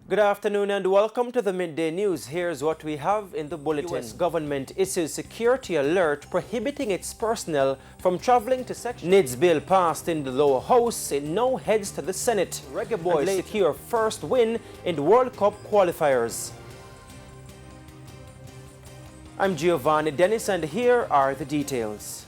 Good afternoon and welcome to the Midday News. Here's what we have in the bulletin. US government issues security alert prohibiting its personnel from traveling to section. NIDS bill passed in the lower house. It now heads to the Senate. Reggae boys secure first win in the World Cup qualifiers. I'm Giovanni Dennis and here are the details.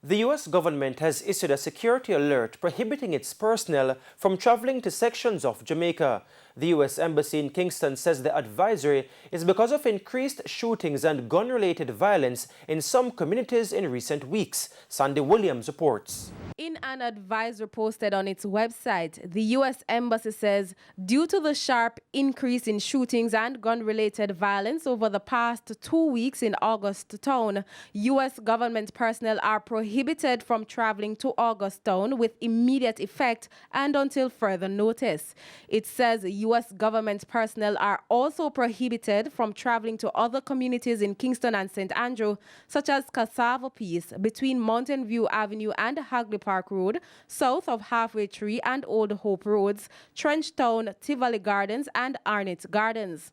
The U.S. government has issued a security alert prohibiting its personnel from traveling to sections of Jamaica. The U.S. Embassy in Kingston says the advisory is because of increased shootings and gun-related violence in some communities in recent weeks. Sandy Williams reports. In an advisory posted on its website, the U.S. Embassy says due to the sharp increase in shootings and gun-related violence over the past 2 weeks in Augusta Town, U.S. government personnel are prohibited from traveling to Augusta Town with immediate effect and until further notice. It says U.S. government personnel are also prohibited from traveling to other communities in Kingston and St. Andrew, such as Cassava Peace, between Mountain View Avenue and Hagley Park Road, south of Halfway Tree and Old Hope Roads, Trenchtown, Tivoli Gardens and Arnett Gardens.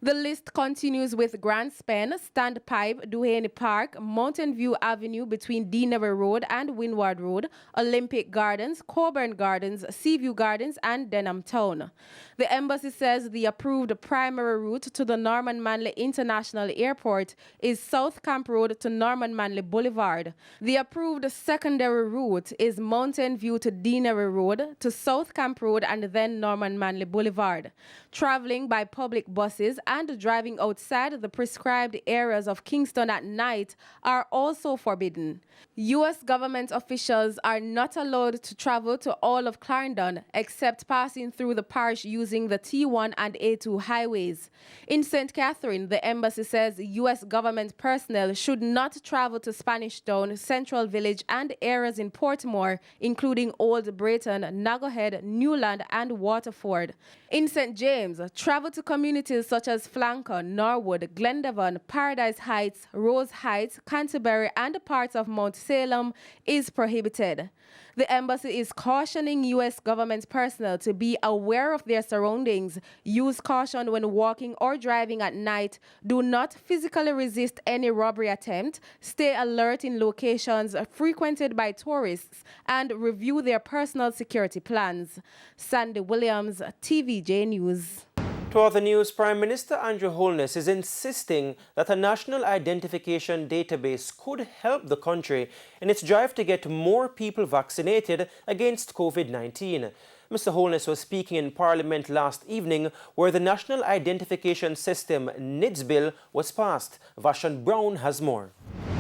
The list continues with Grand Spen, Standpipe, Duhaney Park, Mountain View Avenue between Deanery Road and Windward Road, Olympic Gardens, Coburn Gardens, Seaview Gardens and Denham Town. The embassy says the approved primary route to the Norman Manley International Airport is South Camp Road to Norman Manley Boulevard. The approved secondary route is Mountain View to Deanery Road to South Camp Road and then Norman Manley Boulevard. Traveling by public buses and driving outside the prescribed areas of Kingston at night are also forbidden. U.S. government officials are not allowed to travel to all of Clarendon except passing through the parish using the T1 and A2 highways. In St. Catherine, the embassy says U.S. government personnel should not travel to Spanish Town, Central Village and areas in Portmore, including Old Brayton, Naggohead, Newland and Waterford. In St. James, travel to communities such as Flanker, Norwood, Glendavon, Paradise Heights, Rose Heights, Canterbury and parts of Mount Salem is prohibited. The embassy is cautioning U.S. government personnel to be aware of their surroundings, use caution when walking or driving at night, do not physically resist any robbery attempt, stay alert in locations frequented by tourists, and review their personal security plans. Sandy Williams, TVJ News. To other news, Prime Minister Andrew Holness is insisting that a national identification database could help the country in its drive to get more people vaccinated against COVID-19. Mr. Holness was speaking in Parliament last evening where the National Identification System NIDS bill was passed. Vashan Brown has more.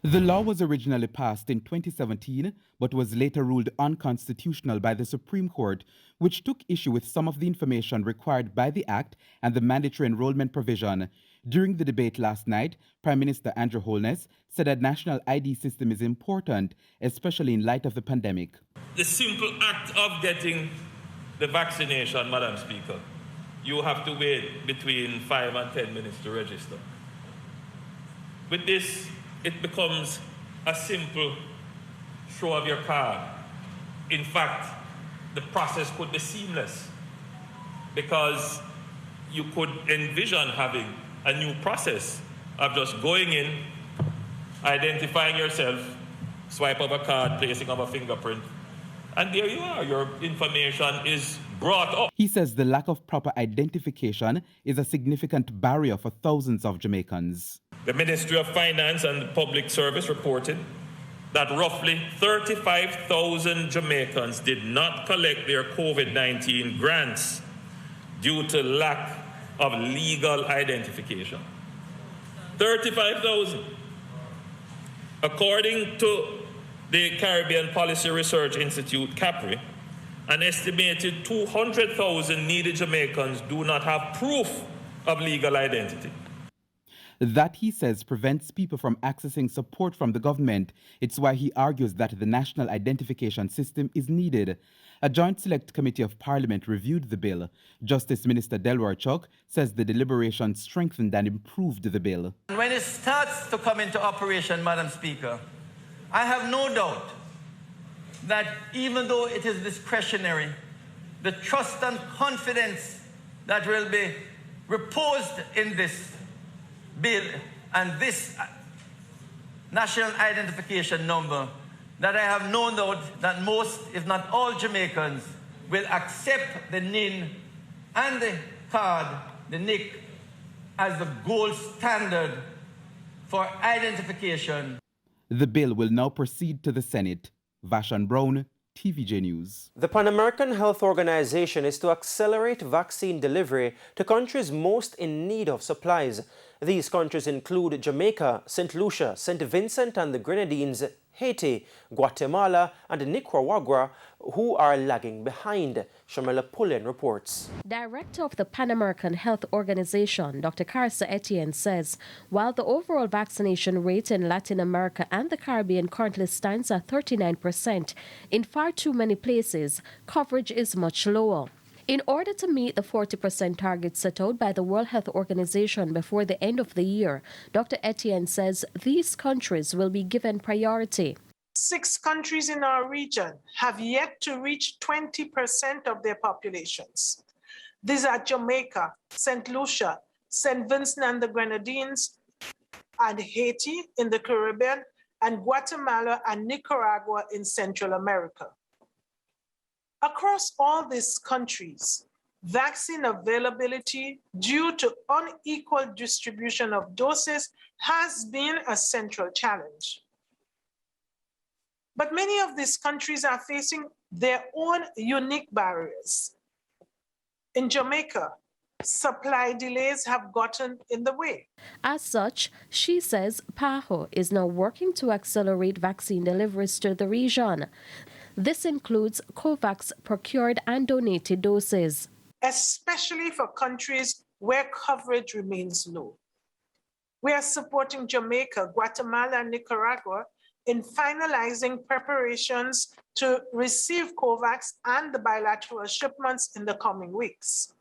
The law was originally passed in 2017 but was later ruled unconstitutional by the Supreme Court, which took issue with some of the information required by the Act and the mandatory enrollment provision. During the debate last night, Prime Minister Andrew Holness said a national ID system is important, especially in light of the pandemic. The simple act of getting the vaccination, Madam Speaker, you have to wait between 5 and 10 minutes to register. With this, it becomes a simple show of your card. In fact, the process could be seamless because you could envision having a new process of just going in, identifying yourself, swipe of a card, placing of a fingerprint, and there you are. Your information is brought up. He says the lack of proper identification is a significant barrier for thousands of Jamaicans. The Ministry of Finance and Public Service reported that roughly 35,000 Jamaicans did not collect their COVID-19 grants due to lack of legal identification. 35,000. According to the Caribbean Policy Research Institute, CAPRI, an estimated 200,000 needy Jamaicans do not have proof of legal identity. That, he says, prevents people from accessing support from the government. It's why he argues that the national identification system is needed. A joint select committee of Parliament reviewed the bill. Justice Minister Delroy Chuck says the deliberations strengthened and improved the bill. When it starts to come into operation, Madam Speaker, I have no doubt that even though it is discretionary, the trust and confidence that will be reposed in this bill and this national identification number, that I have no doubt that most, if not all Jamaicans, will accept the NIN and the card, the NIC, as the gold standard for identification. The bill will now proceed to the Senate. Vashon Brown, TVJ News. The Pan American Health Organization is to accelerate vaccine delivery to countries most in need of supplies. These countries include Jamaica, St. Lucia, St. Vincent and the Grenadines, Haiti, Guatemala and Nicaragua, who are lagging behind. Shamela Pullen reports. Director of the Pan American Health Organization, Dr. Carissa Etienne, says while the overall vaccination rate in Latin America and the Caribbean currently stands at 39%, in far too many places, coverage is much lower. In order to meet the 40% target set out by the World Health Organization before the end of the year, Dr. Etienne says these countries will be given priority. 6 countries in our region have yet to reach 20% of their populations. These are Jamaica, St. Lucia, St. Vincent and the Grenadines, and Haiti in the Caribbean, and Guatemala and Nicaragua in Central America. Across all these countries, vaccine availability due to unequal distribution of doses has been a central challenge. But many of these countries are facing their own unique barriers. In Jamaica, supply delays have gotten in the way. As such, she says PAHO is now working to accelerate vaccine deliveries to the region. This includes COVAX procured and donated doses, especially for countries where coverage remains low. We are supporting Jamaica, Guatemala, and Nicaragua in finalizing preparations to receive COVAX and the bilateral shipments in the coming weeks.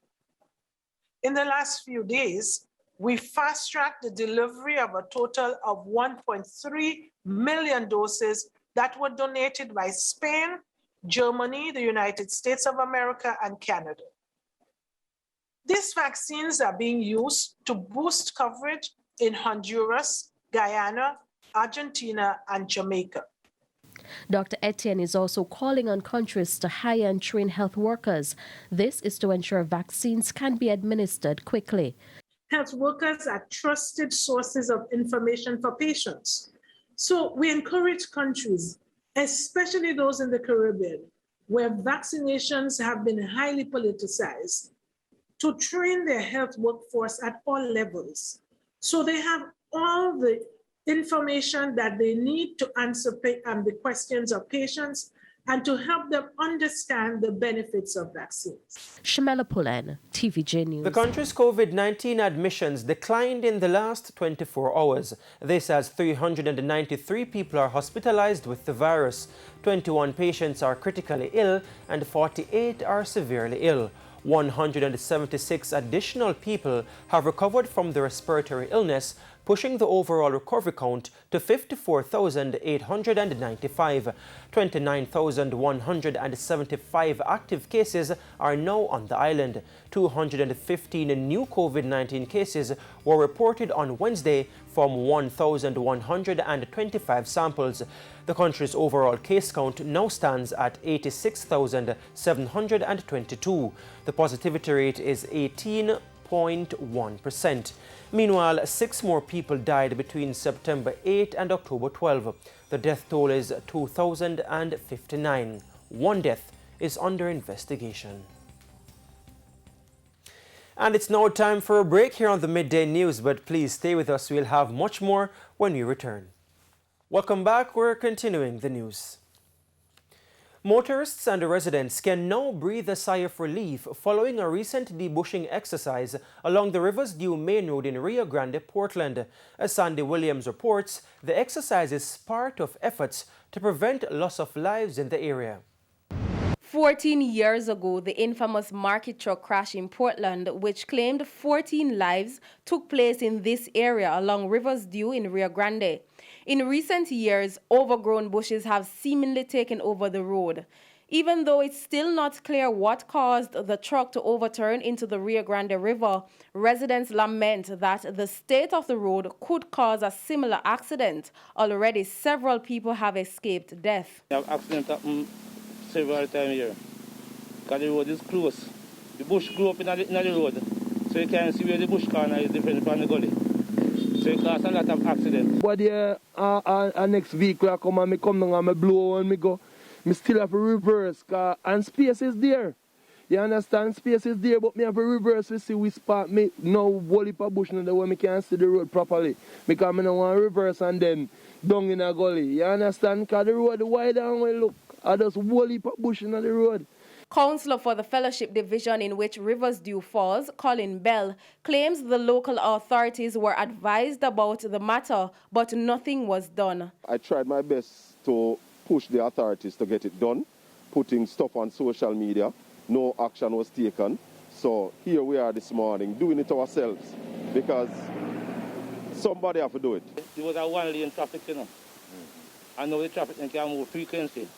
In the last few days, we fast-tracked the delivery of a total of 1.3 million doses that were donated by Spain, Germany, the United States of America, and Canada. These vaccines are being used to boost coverage in Honduras, Guyana, Argentina, and Jamaica. Dr. Etienne is also calling on countries to hire and train health workers. This is to ensure vaccines can be administered quickly. Health workers are trusted sources of information for patients. So we encourage countries, especially those in the Caribbean, where vaccinations have been highly politicized, to train their health workforce at all levels. So they have all the information that they need to answer the questions of patients and to help them understand the benefits of vaccines. Shamela Pullen, TVJ News. The country's COVID-19 admissions declined in the last 24 hours. This as 393 people are hospitalized with the virus. 21 patients are critically ill and 48 are severely ill. 176 additional people have recovered from the respiratory illness, pushing the overall recovery count to 54,895. 29,175 active cases are now on the island. 215 new COVID-19 cases were reported on Wednesday from 1,125 samples. The country's overall case count now stands at 86,722. The positivity rate is 18.1%. Meanwhile, 6 more people died between September 8 and October 12. The death toll is 2,059. 1 death is under investigation. And it's now time for a break here on the Midday News, but please stay with us. We'll have much more when we return. Welcome back. We're continuing the news. Motorists and residents can now breathe a sigh of relief following a recent debushing exercise along the Rivers Due Main Road in Rio Grande, Portland. As Sandy Williams reports, the exercise is part of efforts to prevent loss of lives in the area. 14 years ago, the infamous market truck crash in Portland, which claimed 14 lives, took place in this area along Rivers Due in Rio Grande. In recent years, overgrown bushes have seemingly taken over the road. Even though it's still not clear what caused the truck to overturn into the Rio Grande River, residents lament that the state of the road could cause a similar accident. Already, several people have escaped death. Accident happened several times here because the road is close. The bush grew up in the road, so you can see where the bush corner is different from the gully. So it causes a lot of accidents. But our next vehicle I come and me come down and me blow and me go. Me still have to reverse, and space is there. You understand? Space is there, but me have to reverse to see which part me no whole heap of bush in the way me can see the road properly. Because me no want to reverse and then down in a gully. You understand? Because the road wide and way look. I just whole heap of bush in the road. Councillor for the Fellowship Division in which Riversdew falls, Colin Bell, claims the local authorities were advised about the matter, but nothing was done. I tried my best to push the authorities to get it done, putting stuff on social media. No action was taken. So here we are this morning doing it ourselves because somebody have to do it. There was a one-lane traffic, you know. I know the traffic can move frequency.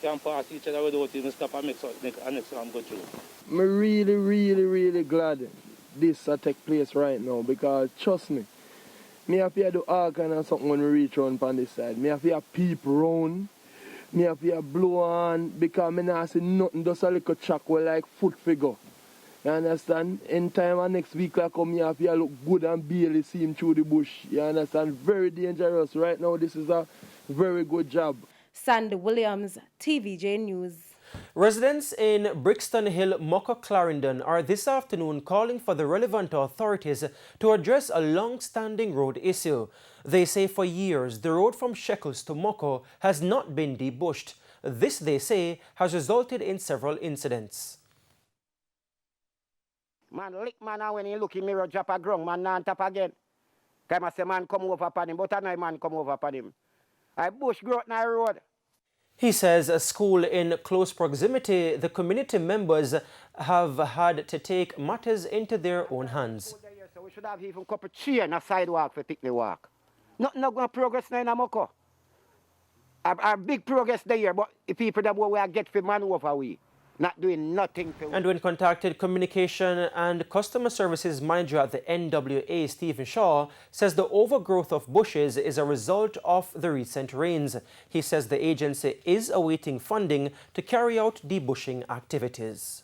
Can pass each other without even stop and make a next one go through. I'm really glad this take place right now because trust me, me have to do all kind of something when we reach around on this side. Me have to peep round. Me have to blow on because me not see nothing, just a little track where like foot figure. You understand? In time and next week I come, me have to look good and barely see him through the bush. You understand? Very dangerous. Right now this is a very good job. Sandy Williams, TVJ News. Residents in Brixton Hill, Mocha Clarendon are this afternoon calling for the relevant authorities to address a long-standing road issue. They say for years the road from Shekels to Mocha has not been debushed. This, they say, has resulted in several incidents. Man lick man when he look in mirror drop a ground, man not tap again. Time I say man come over upon him, but another man come over upon him. I bush growth na road. He says a school in close proximity, the community members have had to take matters into their own hands. So we should have even a couple chair in a sidewalk for take the walk. Nothing not going to progress now in Amoko. A big progress there, but the people that we get for man over we. Not doing nothing. And when contacted, Communication and Customer Services Manager at the NWA, Stephen Shaw, says the overgrowth of bushes is a result of the recent rains. He says the agency is awaiting funding to carry out debushing activities.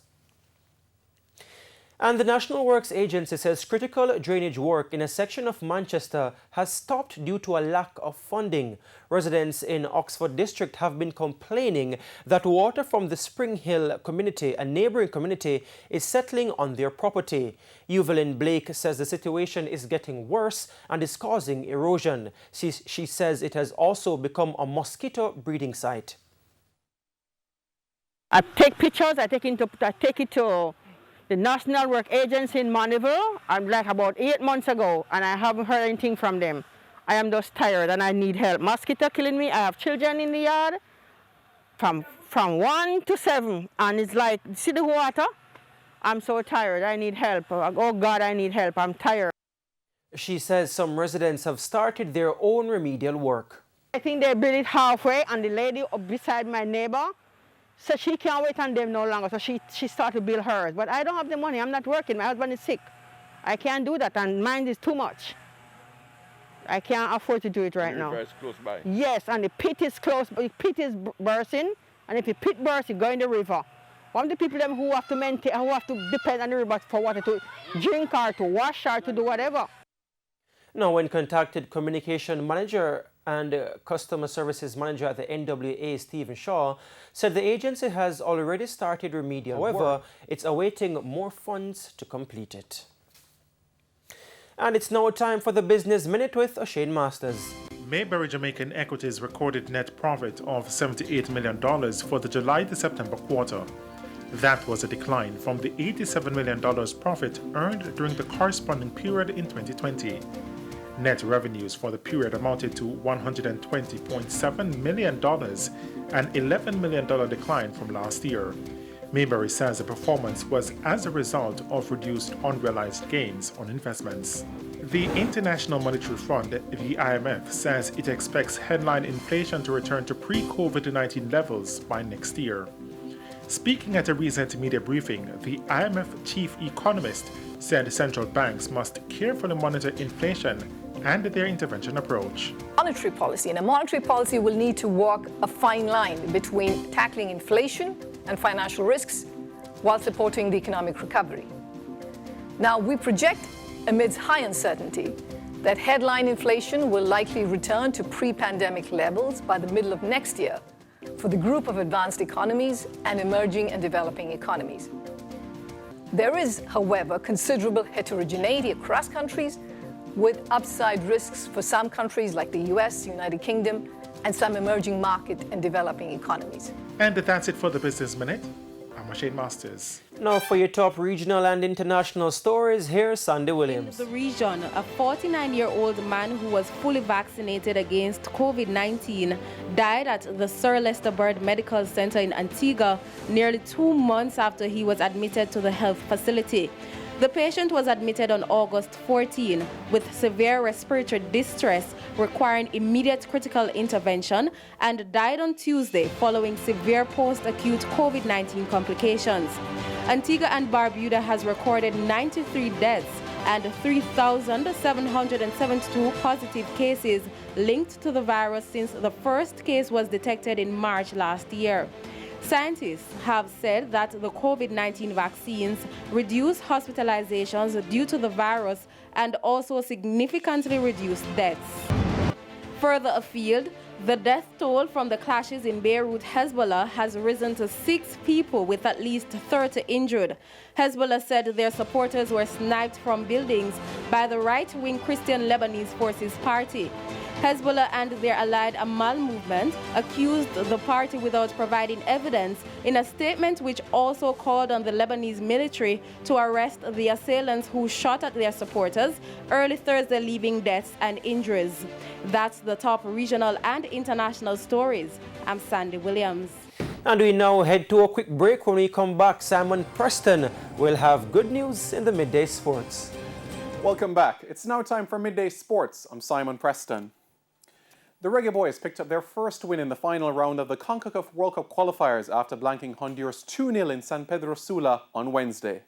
And the National Works Agency says critical drainage work in a section of Manchester has stopped due to a lack of funding. Residents in Oxford District have been complaining that water from the Spring Hill community, a neighbouring community, is settling on their property. Evelyn Blake says the situation is getting worse and is causing erosion. She says it has also become a mosquito breeding site. I take pictures, I take it to the National Work Agency in Mandeville, like about 8 months ago, and I haven't heard anything from them. I am just tired and I need help. Mosquito killing me. I have children in the yard from 1 to 7, and it's like, see the water? I'm so tired. I need help. Oh God, I need help. I'm tired. She says some residents have started their own remedial work. I think they built it halfway, and the lady beside my neighbor said she can't wait on them no longer, so she started to build hers. But I don't have the money. I'm not working. My husband is sick. I can't do that, and mine is too much. I can't afford to do it right now. The river is close by. Yes, and the pit is close. The pit is bursting, and if the pit bursts, you go in the river. One of the people them who have to maintain, who have to depend on the river for water to drink or to wash or to do whatever. Now, when contacted, Communication Manager and Customer Services Manager at the NWA, Stephen Shaw, said the agency has already started remedial work. However, it's awaiting more funds to complete it. And it's now time for the Business Minute with O'Shane Masters. Mayberry Jamaican Equities recorded net profit of $78 million for the July to September quarter. That was a decline from the $87 million profit earned during the corresponding period in 2020. Net revenues for the period amounted to $120.7 million, an $11 million decline from last year. Mayberry says the performance was as a result of reduced unrealized gains on investments. The International Monetary Fund, the IMF, says it expects headline inflation to return to pre-COVID-19 levels by next year. Speaking at a recent media briefing, the IMF chief economist said central banks must carefully monitor inflation and their intervention approach. Monetary policy, and a monetary policy will need to walk a fine line between tackling inflation and financial risks while supporting the economic recovery. Now, we project, amidst high uncertainty, that headline inflation will likely return to pre-pandemic levels by the middle of next year for the group of advanced economies and emerging and developing economies. There is, however, considerable heterogeneity across countries, with upside risks for some countries like the US, United Kingdom, and some emerging market and developing economies. And that's it for the Business Minute. I'm Shane Masters. Now for your top regional and international stories, here's Sandy Williams. In the region, a 49-year-old man who was fully vaccinated against COVID-19 died at the Sir Leicester Bird Medical Center in Antigua nearly 2 months after he was admitted to the health facility. The patient was admitted on August 14 with severe respiratory distress requiring immediate critical intervention and died on Tuesday following severe post-acute COVID-19 complications. Antigua and Barbuda has recorded 93 deaths and 3,772 positive cases linked to the virus since the first case was detected in March last year. Scientists have said that the COVID-19 vaccines reduce hospitalizations due to the virus and also significantly reduce deaths. Further afield, the death toll from the clashes in Beirut, Hezbollah, has risen to 6 people with at least 30 injured. Hezbollah said their supporters were sniped from buildings by the right-wing Christian Lebanese Forces Party. Hezbollah and their allied Amal movement accused the party without providing evidence in a statement which also called on the Lebanese military to arrest the assailants who shot at their supporters early Thursday, leaving deaths and injuries. That's the top regional and international stories. I'm Sandy Williams. And we now head to a quick break. When we come back, Simon Preston will have good news in the Midday Sports. Welcome back. It's now time for Midday Sports. I'm Simon Preston. The Reggae Boys picked up their first win in the final round of the CONCACAF World Cup qualifiers after blanking Honduras 2-0 in San Pedro Sula on Wednesday.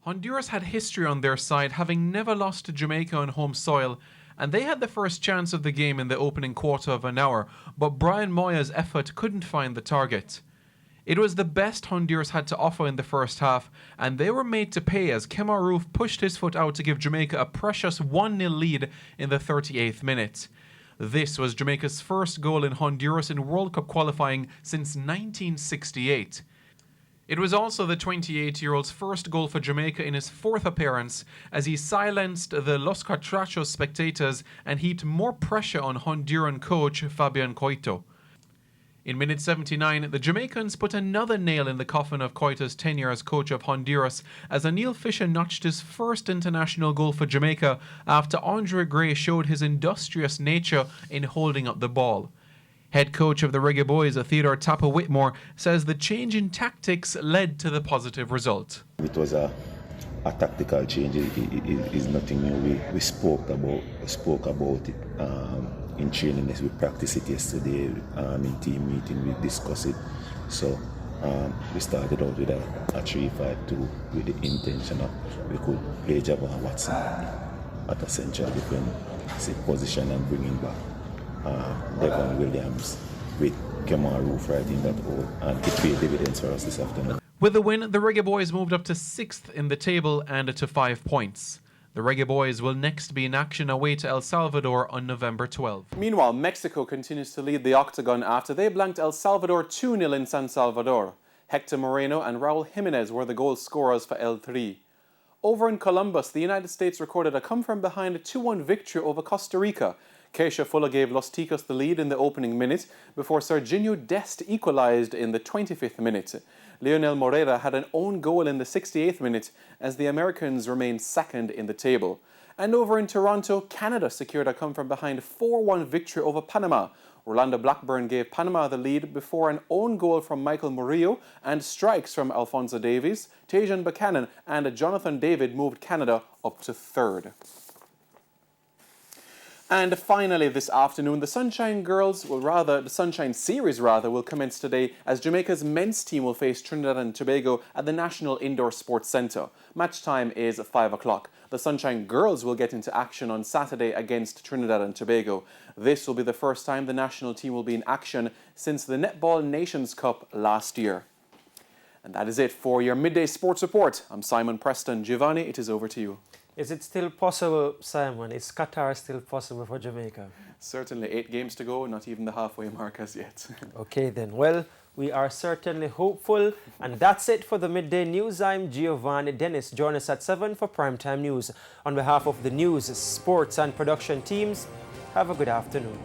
Honduras had history on their side, having never lost to Jamaica on home soil, and they had the first chance of the game in the opening quarter of an hour, but Brian Moya's effort couldn't find the target. It was the best Honduras had to offer in the first half, and they were made to pay as Kemar Roof pushed his foot out to give Jamaica a precious 1-0 lead in the 38th minute. This was Jamaica's first goal in Honduras in World Cup qualifying since 1968. It was also the 28-year-old's first goal for Jamaica in his 4th appearance, as he silenced the Los Catrachos spectators and heaped more pressure on Honduran coach Fabian Coito. In minute 79, the Jamaicans put another nail in the coffin of Coito's tenure as coach of Honduras as Anil Fisher notched his first international goal for Jamaica after Andre Gray showed his industrious nature in holding up the ball. Head coach of the Reggae Boys, Theodore Tapper Whitmore, says the change in tactics led to the positive result. It was a tactical change. It is nothing new. We spoke about it. In training, we practiced it yesterday. In team meeting, we discussed it. So we started out with a 3-5-2 with the intention of we could play Jabba and Watson at a central defensive position and bringing back Devon Williams with Kemar Roof right in that hole, and it paid dividends for us this afternoon. With the win, the Reggae Boys moved up to 6th in the table and to 5 points. The Reggae Boys will next be in action away to El Salvador on November 12. Meanwhile, Mexico continues to lead the octagon after they blanked El Salvador 2-0 in San Salvador. Hector Moreno and Raul Jimenez were the goal scorers for El Tri. Over in Columbus, the United States recorded a come-from-behind 2-1 victory over Costa Rica. Keisha Fuller gave Los Ticos the lead in the opening minute before Serginho Dest equalized in the 25th minute. Leonel Morera had an own goal in the 68th minute as the Americans remained second in the table. And over in Toronto, Canada secured a come-from-behind 4-1 victory over Panama. Orlando Blackburn gave Panama the lead before an own goal from Michael Murillo and strikes from Alphonso Davies, Tajon Buchanan and Jonathan David moved Canada up to 3rd. And finally this afternoon, the Sunshine Series will commence today as Jamaica's men's team will face Trinidad and Tobago at the National Indoor Sports Centre. Match time is 5 o'clock. The Sunshine Girls will get into action on Saturday against Trinidad and Tobago. This will be the first time the national team will be in action since the Netball Nations Cup last year. And that is it for your Midday Sports Report. I'm Simon Preston. Giovanni, it is over to you. Is it still possible, Simon? Is Qatar still possible for Jamaica? Certainly 8 games to go, not even the halfway mark as yet. Okay then, well, we are certainly hopeful. And that's it for the Midday News. I'm Giovanni Dennis. Join us at 7 for Primetime News. On behalf of the news, sports and production teams, have a good afternoon.